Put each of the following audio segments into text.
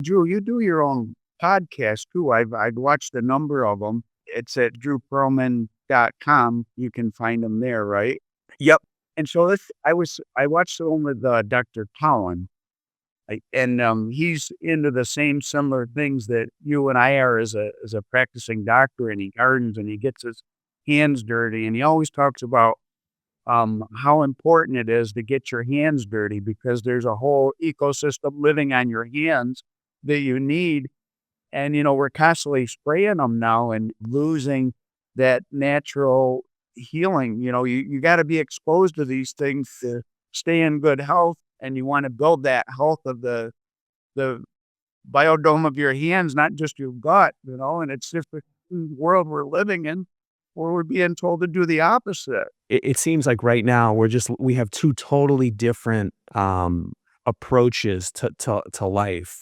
Drew, you do your own podcast too. I've watched a number of them. It's at drewpearlman.com. You can find them there, right? Yep. And so I watched the one with Dr. Cowan, and he's into the same similar things that you and I are as a practicing doctor, and he gardens and he gets his hands dirty, and he always talks about how important it is to get your hands dirty because there's a whole ecosystem living on your hands that you need. And, we're constantly spraying them now and losing that natural healing. You got to be exposed to these things to stay in good health. And you want to build that health of the biodome of your hands, not just your gut, and it's just the world we're living in where we're being told to do the opposite. It seems like right now we have two totally different approaches to life.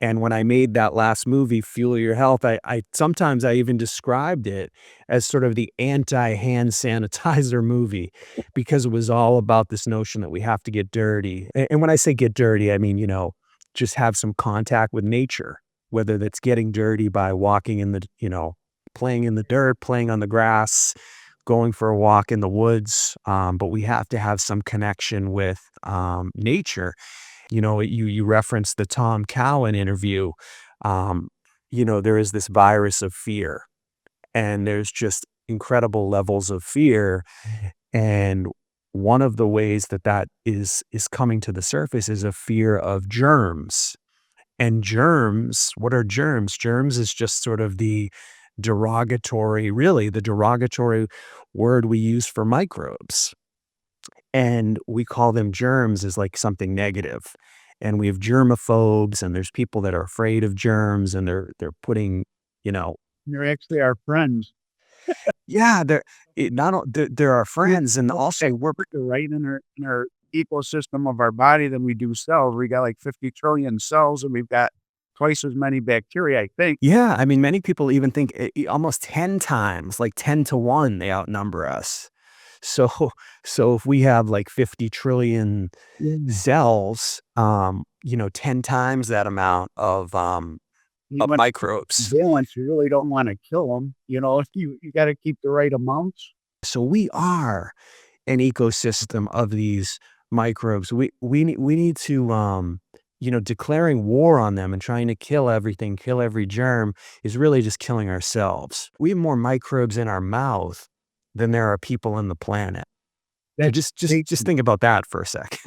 And when I made that last movie, Fuel Your Health, I sometimes I even described it as sort of the anti-hand sanitizer movie because it was all about this notion that we have to get dirty. And when I say get dirty, I mean, just have some contact with nature, whether that's getting dirty by walking in playing in the dirt, playing on the grass, going for a walk in the woods. But we have to have some connection with nature. You referenced the Tom Cowan interview. There is this virus of fear, and there's just incredible levels of fear. And one of the ways that is coming to the surface is a fear of germs. And germs, what are germs? Germs is just sort of the derogatory word we use for microbes. And we call them germs as like something negative. And we have germaphobes, and there's people that are afraid of germs, and they're putting, you know, They're actually our friends. yeah, they're our We friends, and also we're are right in our ecosystem of our body than we do cells. We got like 50 trillion cells, and we've got twice as many bacteria, I think. yeah. I mean, many people even think almost 10 times, like 10 to 1, they outnumber us. So, so if we have like 50 trillion Yeah. cells, 10 times that amount You of want microbes. balance, you really don't wanna kill them. If you gotta keep the right amounts. So we are an ecosystem of these microbes. We need to declaring war on them and trying to kill everything, kill every germ is really just killing ourselves. We have more microbes in our mouth than there are people on the planet. So That's just think about that for a sec.